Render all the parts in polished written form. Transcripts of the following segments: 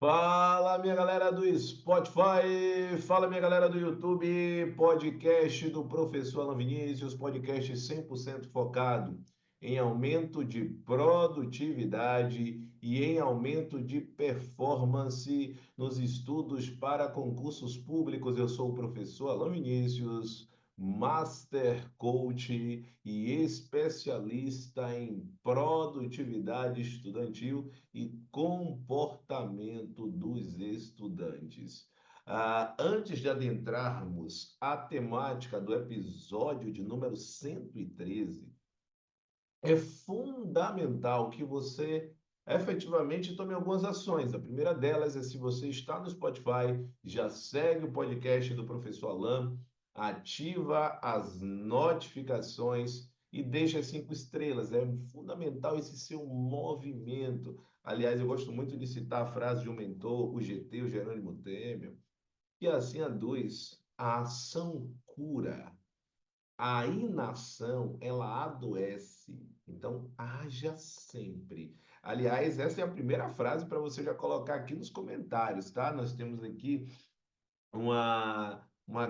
Fala, minha galera do Spotify, fala, minha galera do YouTube, podcast do professor Alan Vinícius, podcast 100% focado em aumento de produtividade e em aumento de performance nos estudos para concursos públicos. Eu sou o professor Alan Vinícius, Master Coach e especialista em produtividade estudantil e comportamento dos estudantes. Antes de adentrarmos a temática do episódio de número 113, é fundamental que você efetivamente tome algumas ações. A primeira delas é, se você está no Spotify, já segue o podcast do professor Alan, ativa as notificações e deixa 5 estrelas. É fundamental esse seu movimento. Aliás, eu gosto muito de citar a frase de um mentor, o GT, o Jerônimo Temer, que assim aduz: a ação cura, a inação, ela adoece. Então, haja sempre. Aliás, essa é a primeira frase para você já colocar aqui nos comentários, tá? Nós temos aqui uma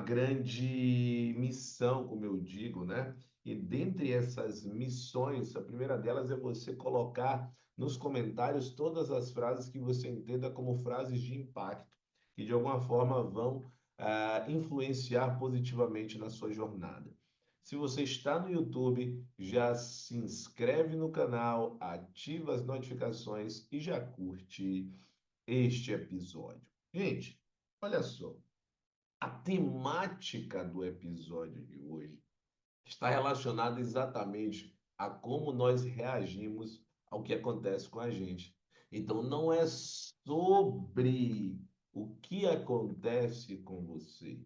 grande missão, como eu digo, né? E dentre essas missões, a primeira delas é você colocar nos comentários todas as frases que você entenda como frases de impacto, que de alguma forma vão influenciar positivamente na sua jornada. Se você está no YouTube, já se inscreve no canal, ativa as notificações e já curte este episódio. Gente, olha só. A temática do episódio de hoje está relacionada exatamente a como nós reagimos ao que acontece com a gente. Então, não é sobre o que acontece com você,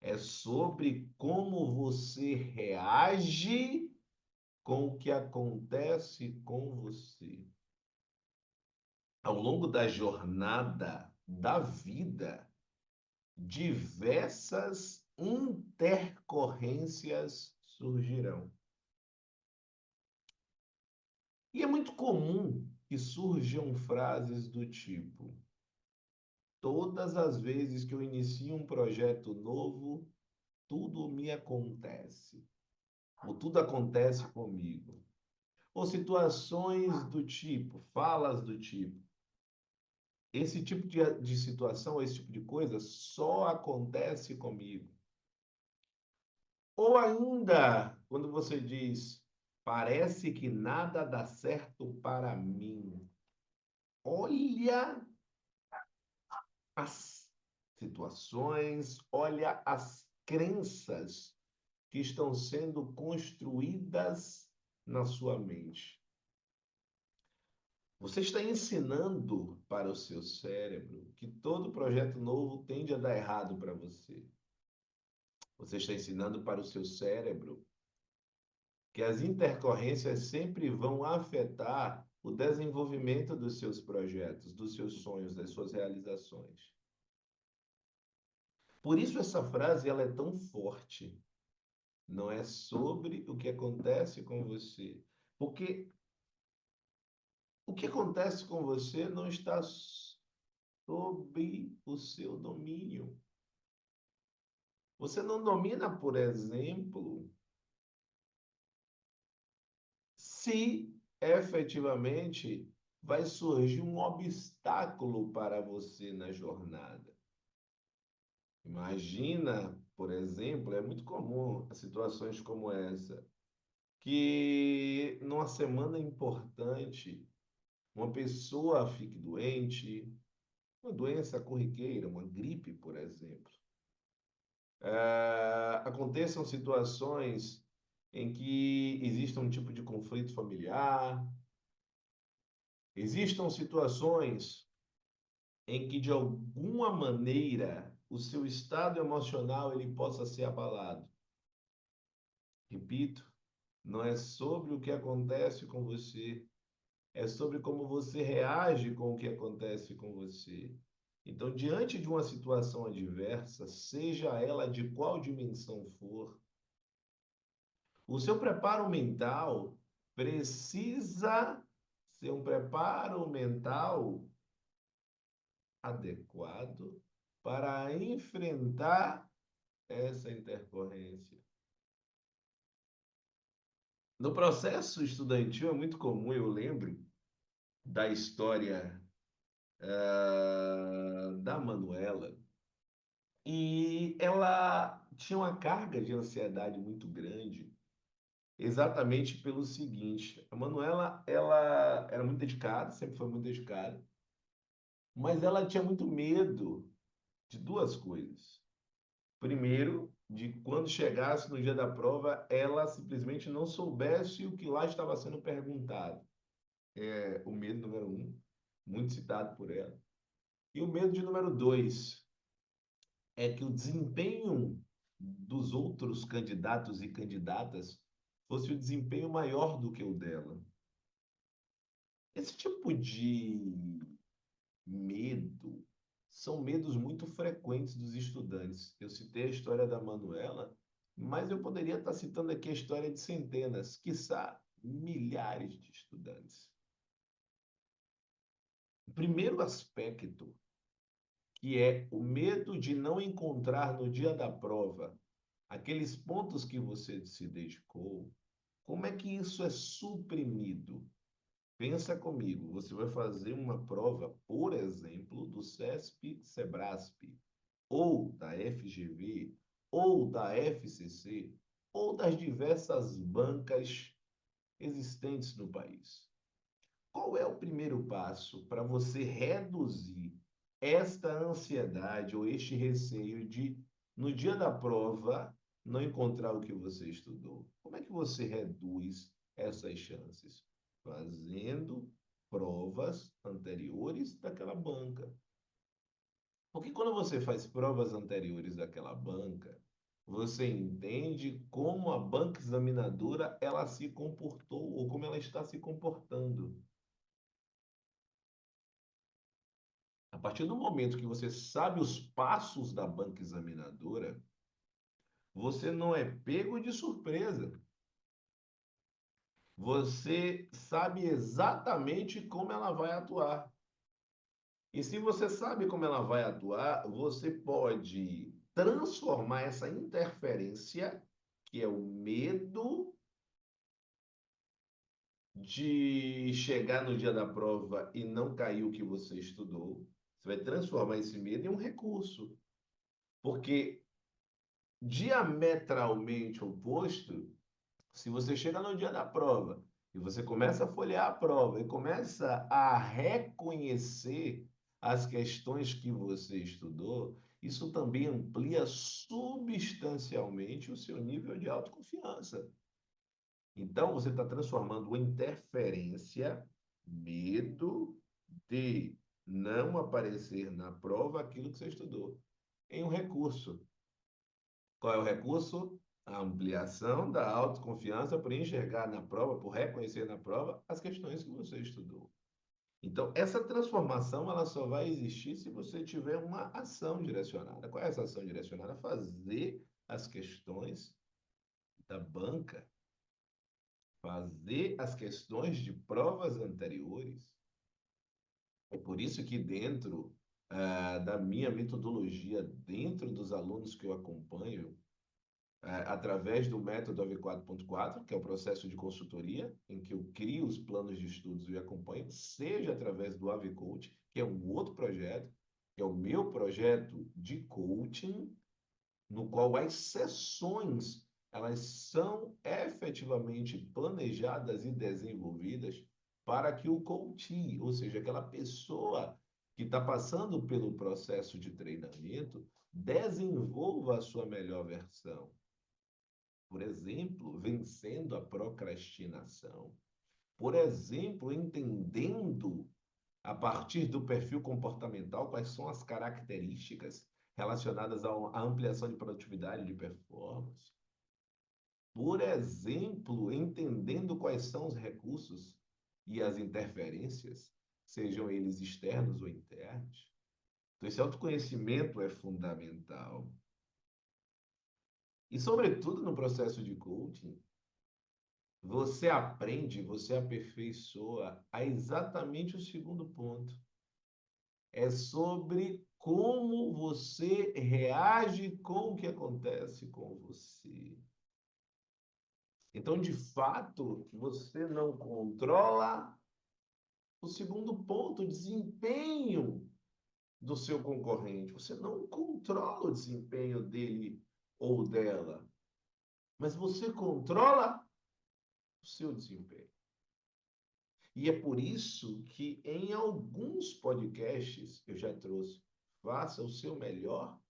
é sobre como você reage com o que acontece com você. Ao longo da jornada da vida, diversas intercorrências surgirão. E é muito comum que surjam frases do tipo: todas as vezes que eu inicio um projeto novo, tudo me acontece, ou tudo acontece comigo. Ou situações do tipo, falas do tipo: esse tipo de situação, esse tipo de coisa só acontece comigo. Ou ainda, quando você diz, parece que nada dá certo para mim. Olha as situações, olha as crenças que estão sendo construídas na sua mente. Você está ensinando para o seu cérebro que todo projeto novo tende a dar errado para você. Você está ensinando para o seu cérebro que as intercorrências sempre vão afetar o desenvolvimento dos seus projetos, dos seus sonhos, das suas realizações. Por isso essa frase ela é tão forte. Não é sobre o que acontece com você, porque o que acontece com você não está sob o seu domínio. Você não domina, por exemplo, se efetivamente vai surgir um obstáculo para você na jornada. Imagina, por exemplo, é muito comum situações como essa, que numa semana importante, uma pessoa fique doente, uma doença corriqueira, uma gripe, por exemplo. Aconteçam situações em que exista um tipo de conflito familiar, existam situações em que, de alguma maneira, o seu estado emocional ele possa ser abalado. Repito, não é sobre o que acontece com você, é sobre como você reage com o que acontece com você. Então, diante de uma situação adversa, seja ela de qual dimensão for, o seu preparo mental precisa ser um preparo mental adequado para enfrentar essa intercorrência. No processo estudantil é muito comum, eu lembro da história da Manuela, e ela tinha uma carga de ansiedade muito grande, exatamente pelo seguinte: a Manuela, ela era muito dedicada, sempre foi muito dedicada, mas ela tinha muito medo de duas coisas. Primeiro, de quando chegasse no dia da prova, ela simplesmente não soubesse o que lá estava sendo perguntado. É o medo número um, muito citado por ela. E o medo de número dois é que o desempenho dos outros candidatos e candidatas fosse o desempenho maior do que o dela. Esse tipo de medo são medos muito frequentes dos estudantes. Eu citei a história da Manuela, mas eu poderia estar citando aqui a história de centenas, quiçá milhares de estudantes. O primeiro aspecto, que é o medo de não encontrar no dia da prova aqueles pontos que você se dedicou, como é que isso é suprimido? Pensa comigo, você vai fazer uma prova, por exemplo, do CESP, Sebrasp, ou da FGV, ou da FCC, ou das diversas bancas existentes no país. Qual é o primeiro passo para você reduzir esta ansiedade ou este receio de, no dia da prova, não encontrar o que você estudou? Como é que você reduz essas chances? Fazendo provas anteriores daquela banca. Porque quando você faz provas anteriores daquela banca, você entende como a banca examinadora ela se comportou ou como ela está se comportando. A partir do momento que você sabe os passos da banca examinadora, você não é pego de surpresa. Você sabe exatamente como ela vai atuar. E se você sabe como ela vai atuar, você pode transformar essa interferência, que é o medo de chegar no dia da prova e não cair o que você estudou. Você vai transformar esse medo em um recurso. Porque diametralmente oposto, se você chega no dia da prova e você começa a folhear a prova e começa a reconhecer as questões que você estudou, isso também amplia substancialmente o seu nível de autoconfiança. Então, você está transformando uma interferência, medo de não aparecer na prova aquilo que você estudou, em um recurso. Qual é o recurso? A ampliação da autoconfiança por enxergar na prova, por reconhecer na prova as questões que você estudou. Então, essa transformação ela só vai existir se você tiver uma ação direcionada. Qual é essa ação direcionada? Fazer as questões da banca, fazer as questões de provas anteriores. É por isso que dentro da minha metodologia, dentro dos alunos que eu acompanho, através do método AV4.4, que é o processo de consultoria, em que eu crio os planos de estudos e acompanho, seja através do AV Coach, que é um outro projeto, que é o meu projeto de coaching, no qual as sessões elas são efetivamente planejadas e desenvolvidas para que o coach, ou seja, aquela pessoa que está passando pelo processo de treinamento, desenvolva a sua melhor versão. Por exemplo, vencendo a procrastinação. Por exemplo, entendendo a partir do perfil comportamental quais são as características relacionadas à ampliação de produtividade e de performance. Por exemplo, entendendo quais são os recursos e as interferências, sejam eles externos ou internos. Então, esse autoconhecimento é fundamental. E, sobretudo, no processo de coaching, você aprende, você aperfeiçoa a exatamente o segundo ponto. é sobre como você reage com o que acontece com você. Então, de fato, você não controla o segundo ponto, o desempenho do seu concorrente. Você não controla o desempenho dele ou dela, mas você controla o seu desempenho. E é por isso que em alguns podcasts eu já trouxe, faça o seu melhor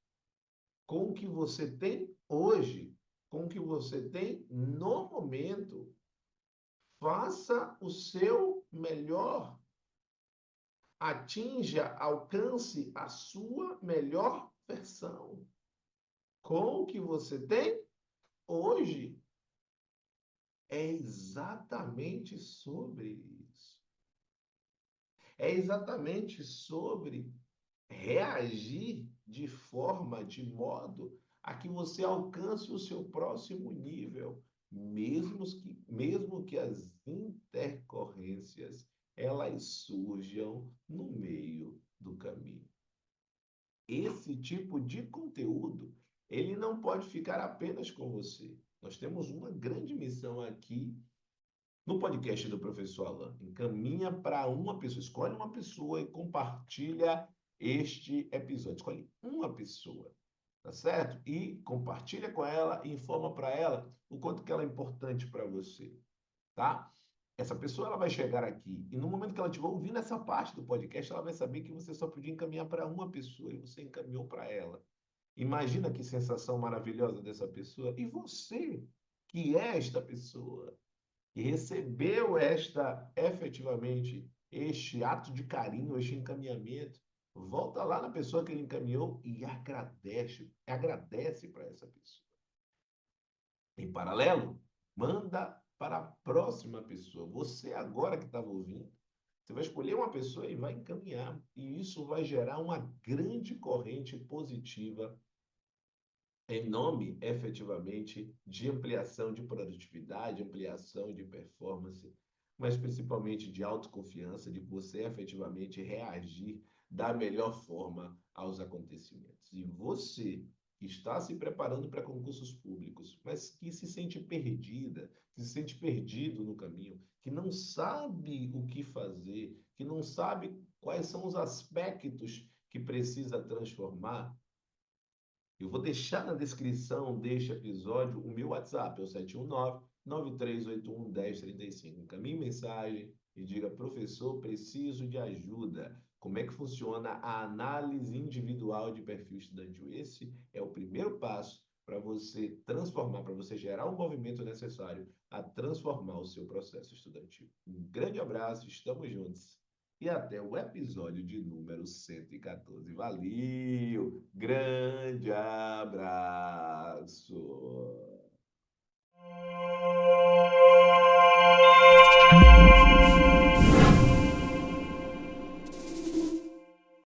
com o que você tem hoje, com o que você tem no momento. Faça o seu melhor. Atinja, alcance a sua melhor versão com o que você tem hoje. É exatamente sobre isso. É exatamente sobre reagir de forma, de modo a que você alcance o seu próximo nível, mesmo que as intercorrências elas surjam no meio do caminho. Esse tipo de conteúdo, ele não pode ficar apenas com você. Nós temos uma grande missão aqui no podcast do professor Alan. Encaminha para uma pessoa, escolhe uma pessoa e compartilha este episódio. Escolhe uma pessoa, tá certo? E compartilha com ela e informa para ela o quanto que ela é importante para você, tá? Essa pessoa ela vai chegar aqui e no momento que ela estiver ouvindo essa parte do podcast, ela vai saber que você só podia encaminhar para uma pessoa e você encaminhou para ela. Imagina que sensação maravilhosa dessa pessoa. E você, que é esta pessoa, que recebeu efetivamente, este ato de carinho, este encaminhamento, volta lá na pessoa que ele encaminhou e agradece para essa pessoa. Em paralelo, manda para a próxima pessoa. Você agora que estava ouvindo, você vai escolher uma pessoa e vai encaminhar. E isso vai gerar uma grande corrente positiva em nome, efetivamente, de ampliação de produtividade, ampliação de performance, mas principalmente de autoconfiança, de você efetivamente reagir da melhor forma aos acontecimentos. E você que está se preparando para concursos públicos, mas que se sente perdida, que se sente perdido no caminho, que não sabe o que fazer, que não sabe quais são os aspectos que precisa transformar, eu vou deixar na descrição deste episódio o meu WhatsApp, é o 719-9381-1035. Encaminhe mensagem e diga, professor, preciso de ajuda. Como é que funciona a análise individual de perfil estudantil? Esse é o primeiro passo para você transformar, para você gerar o movimento necessário a transformar o seu processo estudantil. Um grande abraço, estamos juntos. E até o episódio de número 114. Valeu! Grande abraço!